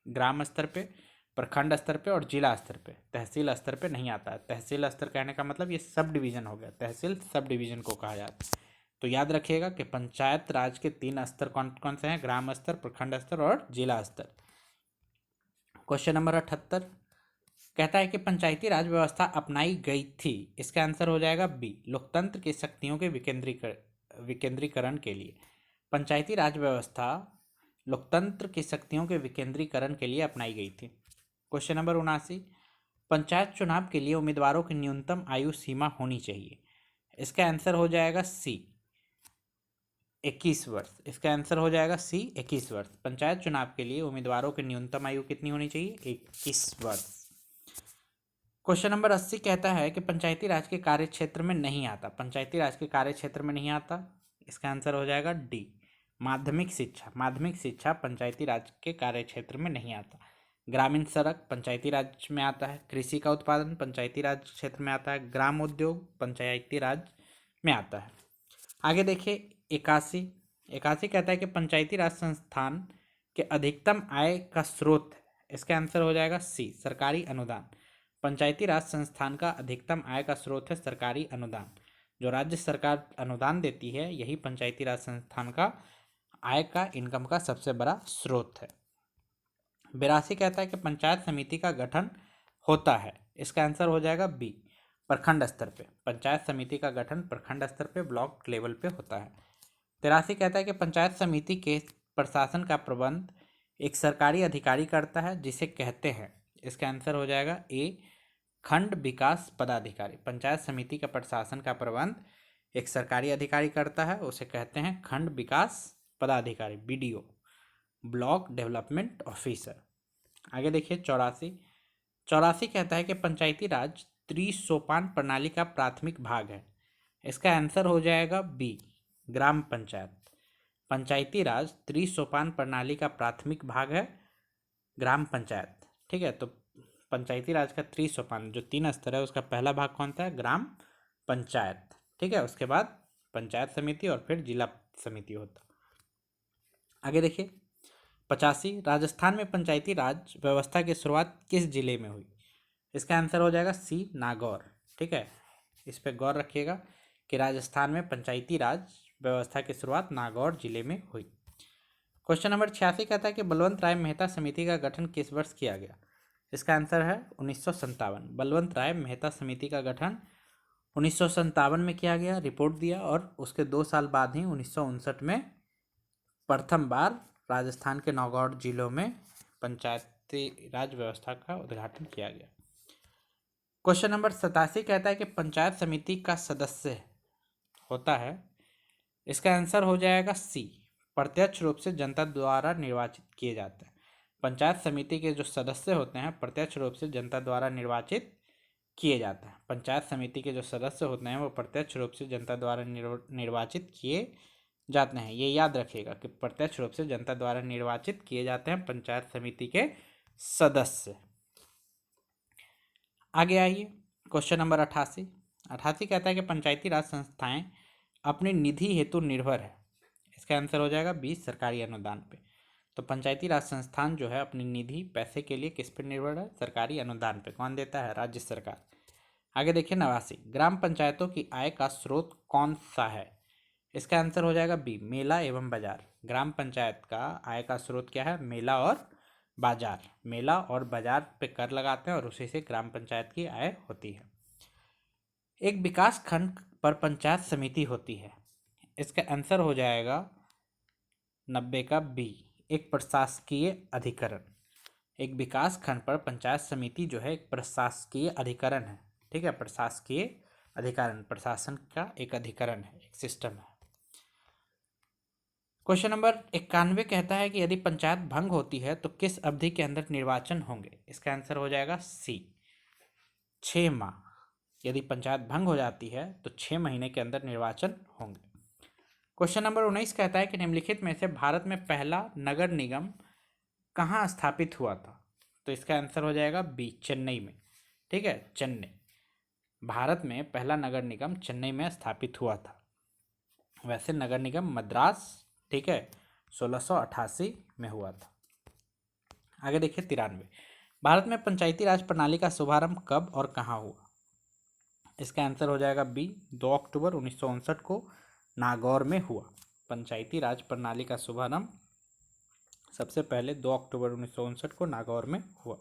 ग्राम स्तर पे, प्रखंड स्तर पे और जिला स्तर पे। तहसील स्तर पे नहीं आता है। तहसील स्तर कहने का मतलब ये सब डिवीजन हो गया, तहसील सब डिवीजन को कहा जाता है। तो याद रखिएगा कि पंचायत राज के 3 स्तर कौन कौन से हैं? ग्राम स्तर, प्रखंड स्तर और जिला स्तर। क्वेश्चन नंबर 78 कहता है कि पंचायती राज व्यवस्था अपनाई गई थी। इसका आंसर हो जाएगा बी, लोकतंत्र की शक्तियों के विकेंद्रीकरण के लिए। पंचायती राज व्यवस्था लोकतंत्र की शक्तियों के विकेंद्रीकरण के लिए अपनाई गई थी। क्वेश्चन नंबर 79 पंचायत चुनाव के लिए उम्मीदवारों की न्यूनतम आयु सीमा होनी चाहिए। इसका आंसर हो जाएगा सी, 21 वर्ष। इसका आंसर हो जाएगा सी, 21 वर्ष। पंचायत चुनाव के लिए उम्मीदवारों की न्यूनतम आयु कितनी होनी चाहिए? 21 वर्ष। क्वेश्चन नंबर 80 कहता है कि पंचायती राज के कार्य क्षेत्र में नहीं आता। पंचायती राज के कार्य क्षेत्र में नहीं आता, इसका आंसर हो जाएगा डी, माध्यमिक शिक्षा। माध्यमिक शिक्षा पंचायती राज के कार्य क्षेत्र में नहीं आता। ग्रामीण सड़क पंचायती राज में आता है। कृषि का उत्पादन पंचायती राज क्षेत्र में आता है। ग्राम उद्योग पंचायती राज में आता है। आगे देखिए 81 कहता है कि पंचायती राज संस्थान के अधिकतम आय का स्रोत है। इसका आंसर हो जाएगा सी, सरकारी अनुदान। पंचायती राज संस्थान का अधिकतम आय का स्रोत है सरकारी अनुदान। जो राज्य सरकार अनुदान देती है यही पंचायती राज संस्थान का आय का, इनकम का सबसे बड़ा स्रोत है। 82 कहता है कि पंचायत समिति का गठन होता है। इसका आंसर हो जाएगा बी, प्रखंड स्तर पे। पंचायत समिति का गठन प्रखंड स्तर पे, ब्लॉक लेवल पे होता है। 83 कहता है कि पंचायत समिति के प्रशासन का प्रबंध एक सरकारी अधिकारी करता है जिसे कहते हैं। इसका आंसर हो जाएगा ए, खंड विकास पदाधिकारी। पंचायत समिति का प्रशासन का प्रबंध एक सरकारी अधिकारी करता है, उसे कहते हैं खंड विकास पदाधिकारी, बीडीओ, ब्लॉक डेवलपमेंट ऑफिसर। आगे देखिए 84 कहता है कि पंचायती राज त्रिसोपान प्रणाली का प्राथमिक भाग है। इसका आंसर हो जाएगा बी, ग्राम पंचायत। पंचायती राज त्रिसोपान प्रणाली का प्राथमिक भाग है ग्राम पंचायत। ठीक है, तो पंचायती राज का त्रिसोपान जो 3 स्तर है उसका पहला भाग कौन सा है? ग्राम पंचायत। ठीक है, उसके बाद पंचायत समिति और फिर जिला समिति होता। आगे देखिए 85 राजस्थान में पंचायती राज व्यवस्था की शुरुआत किस जिले में हुई। इसका आंसर हो जाएगा सी, नागौर। ठीक है, इस पर गौर रखिएगा कि राजस्थान में पंचायती राज व्यवस्था की शुरुआत नागौर जिले में हुई। क्वेश्चन नंबर 86 कहता है कि बलवंत राय मेहता समिति का गठन किस वर्ष किया गया। इसका आंसर है 1957। बलवंत राय मेहता समिति का गठन 1957 में किया गया, रिपोर्ट दिया और उसके 2 साल बाद ही 1959 में प्रथम बार राजस्थान के नागौर जिलों में पंचायती राज व्यवस्था का उद्घाटन किया गया। क्वेश्चन नंबर 87 कहता है कि पंचायत समिति का सदस्य होता है। इसका आंसर हो जाएगा सी, प्रत्यक्ष रूप से जनता द्वारा निर्वाचित किए जाते हैं। पंचायत समिति के जो सदस्य होते हैं प्रत्यक्ष रूप से जनता द्वारा निर्वाचित किए जाते हैं। पंचायत समिति के जो सदस्य होते हैं वो प्रत्यक्ष रूप से जनता द्वारा निर्वाचित किए जाते हैं। ये याद रखिएगा कि प्रत्यक्ष रूप से जनता द्वारा निर्वाचित किए जाते हैं पंचायत समिति के सदस्य। आगे आइए, क्वेश्चन नंबर 88 कहता है कि पंचायती राज संस्थाएं अपनी निधि हेतु निर्भर है। इसका आंसर हो जाएगा बी, सरकारी अनुदान पे। तो पंचायती राज संस्थान जो है अपनी निधि पैसे के लिए किस पर निर्भर है? सरकारी अनुदान पे। कौन देता है? राज्य सरकार। आगे देखिए 89, ग्राम पंचायतों की आय का स्रोत कौन सा है? इसका आंसर हो जाएगा बी, मेला एवं बाजार। ग्राम पंचायत का आय का स्रोत क्या है? मेला और बाजार। मेला और बाजार पे कर लगाते हैं और उसी से ग्राम पंचायत की आय होती है। एक विकास खंड पर पंचायत समिति होती है। इसका आंसर हो जाएगा 90 का बी, एक प्रशासकीय अधिकरण। एक विकास खंड पर पंचायत समिति जो है एक प्रशासकीय अधिकरण है। ठीक है, प्रशासकीय अधिकरण प्रशासन का एक अधिकरण है, एक सिस्टम है। क्वेश्चन नंबर 91 कहता है कि यदि पंचायत भंग होती है तो किस अवधि के अंदर निर्वाचन होंगे? इसका आंसर हो जाएगा सी, 6 माह। यदि पंचायत भंग हो जाती है तो 6 महीने के अंदर निर्वाचन होंगे। क्वेश्चन नंबर 19 कहता है कि निम्नलिखित में से भारत में पहला नगर निगम कहाँ स्थापित हुआ था? तो इसका आंसर हो जाएगा बी, चेन्नई में। ठीक है, चेन्नई। भारत में पहला नगर निगम चेन्नई में स्थापित हुआ था। वैसे नगर निगम मद्रास, ठीक है, 1688 में हुआ था। आगे देखिए 93, भारत में पंचायती राज प्रणाली का शुभारंभ कब और कहाँ हुआ? इसका आंसर हो जाएगा बी, 2 अक्टूबर 1959 को नागौर में हुआ। पंचायती राज प्रणाली का शुभारंभ सबसे पहले 2 अक्टूबर 1959 को नागौर में हुआ।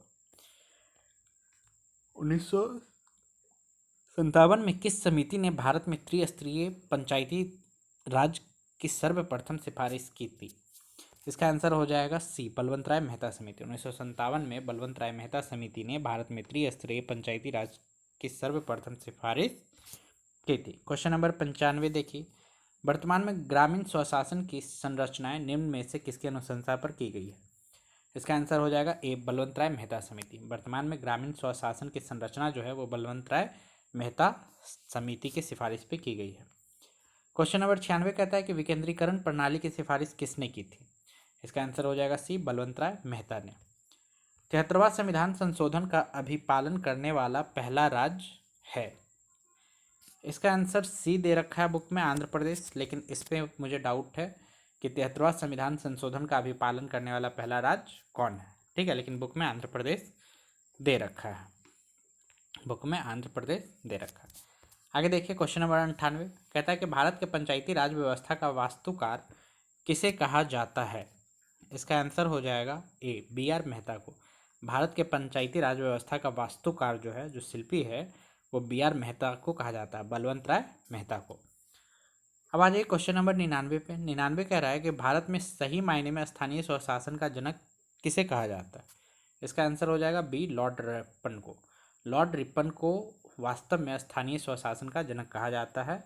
1957 में किस समिति ने भारत में त्रिस्तरीय पंचायती राज की सर्वप्रथम सिफारिश की थी? इसका आंसर हो जाएगा सी, बलवंत राय मेहता समिति। 1957 में बलवंत राय मेहता समिति ने भारत में त्रिस्तरीय पंचायती राज की सर्वप्रथम सिफारिश की थी। क्वेश्चन नंबर 95 देखिए, वर्तमान में ग्रामीण स्वशासन की संरचनाएं निम्न में से किसकी अनुशंसा पर की गई है? इसका आंसर हो जाएगा ए, बलवंत राय मेहता समिति। वर्तमान में ग्रामीण स्वशासन की संरचना जो है वो बलवंत राय मेहता समिति की सिफारिश पे की गई है। क्वेश्चन नंबर 96 कहता है कि विकेंद्रीकरण प्रणाली की सिफारिश किसने की थी? इसका आंसर हो जाएगा सी, बलवंत राय मेहता ने। 73वां संविधान संशोधन का अभिपालन करने वाला पहला राज्य है। इसका आंसर सी दे रखा है बुक में, आंध्र प्रदेश, लेकिन इस पर मुझे डाउट है कि 73वां संविधान संशोधन का अभिपालन करने वाला पहला राज्य कौन है। ठीक है, लेकिन बुक में आंध्र प्रदेश दे रखा है, बुक में आंध्र प्रदेश दे रखा है। आगे देखिए क्वेश्चन नंबर 98 कहता है कि भारत के पंचायती राज व्यवस्था का वास्तुकार किसे कहा जाता है? इसका आंसर हो जाएगा ए, बी आर मेहता को। भारत के पंचायती राज व्यवस्था का वास्तुकार जो है, जो शिल्पी है, वो बी आर मेहता को कहा जाता है, बलवंत राय मेहता को। अब आ जाइए क्वेश्चन नंबर 99 पे। 99 कह रहा है कि भारत में सही मायने में स्थानीय स्वशासन का जनक किसे कहा जाता है? इसका आंसर हो जाएगा बी, लॉर्ड रिपन को। लॉर्ड रिपन को वास्तव में स्थानीय स्वशासन का जनक कहा जाता है,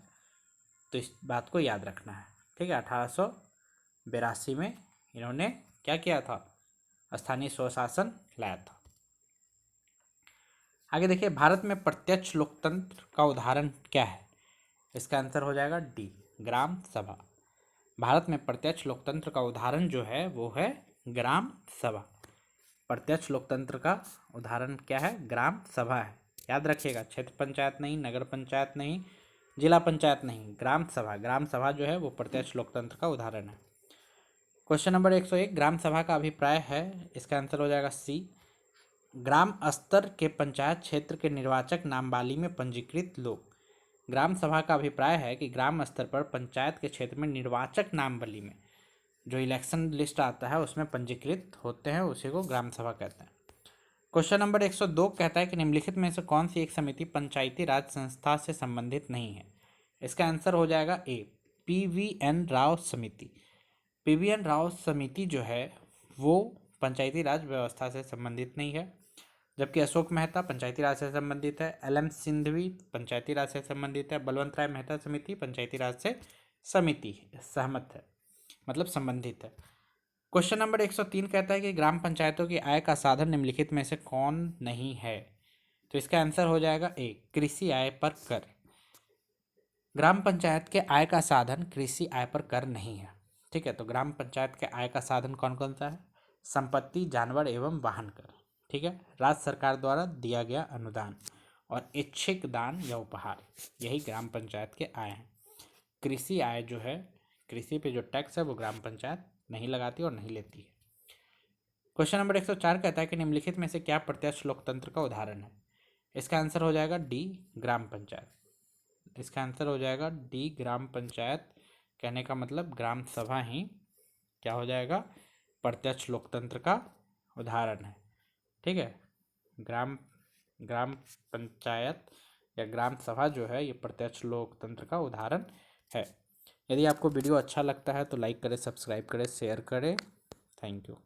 तो इस बात को याद रखना है। ठीक है, 1882 में इन्होंने क्या किया था? स्थानीय स्वशासन लाया था। आगे देखिए, भारत में प्रत्यक्ष लोकतंत्र का उदाहरण क्या है? इसका आंसर हो जाएगा डी, ग्राम सभा। भारत में प्रत्यक्ष लोकतंत्र का उदाहरण जो है वो है ग्राम सभा। प्रत्यक्ष लोकतंत्र का उदाहरण क्या है? ग्राम सभा है। याद रखिएगा, क्षेत्र पंचायत नहीं, नगर पंचायत नहीं, जिला पंचायत नहीं, ग्राम सभा। ग्राम सभा जो है वो प्रत्यक्ष लोकतंत्र का उदाहरण है। क्वेश्चन नंबर 101, ग्राम सभा का अभिप्राय है। इसका आंसर हो जाएगा सी, ग्राम स्तर के पंचायत क्षेत्र के निर्वाचक नामावली में पंजीकृत लोग। ग्राम सभा का अभिप्राय है कि ग्राम स्तर पर पंचायत के क्षेत्र में निर्वाचक नामावली में जो इलेक्शन लिस्ट आता है उसमें पंजीकृत होते हैं, उसी को ग्राम सभा कहते हैं। क्वेश्चन नंबर 102 कहता है कि निम्नलिखित में से कौन सी एक समिति पंचायती राज संस्था से संबंधित नहीं है? इसका आंसर हो जाएगा ए, PVN राव समिति। PVN राव समिति जो है वो पंचायती राज व्यवस्था से संबंधित नहीं है, जबकि अशोक मेहता पंचायती राज से संबंधित है, LM सिंघवी पंचायती राज से संबंधित है, बलवंत राय मेहता समिति पंचायती राज से सहमत है, मतलब संबंधित है। क्वेश्चन नंबर 103 कहता है कि ग्राम पंचायतों की आय का साधन निम्नलिखित में से कौन नहीं है। तो इसका आंसर हो जाएगा ए, कृषि आय पर कर। ग्राम पंचायत के आय का साधन कृषि आय पर कर नहीं है। ठीक है, तो ग्राम पंचायत के आय का साधन कौन कौन सा है? संपत्ति, जानवर एवं वाहन कर। ठीक है, राज्य सरकार द्वारा दिया गया अनुदान और ऐच्छिक दान या उपहार, यही ग्राम पंचायत के आय हैं। कृषि आय जो है, कृषि पे जो टैक्स है वो ग्राम पंचायत नहीं लगाती और नहीं लेती है। क्वेश्चन नंबर 104 कहता है कि निम्नलिखित में से क्या प्रत्यक्ष लोकतंत्र का उदाहरण है। इसका आंसर हो जाएगा डी, ग्राम पंचायत। इसका आंसर हो जाएगा डी, ग्राम पंचायत। कहने का मतलब ग्राम सभा ही क्या हो जाएगा? प्रत्यक्ष लोकतंत्र का उदाहरण है। ठीक है, ग्राम ग्राम पंचायत या ग्राम सभा जो है ये प्रत्यक्ष लोकतंत्र का उदाहरण है। यदि आपको वीडियो अच्छा लगता है तो लाइक करें, सब्सक्राइब करें, शेयर करें। Thank you.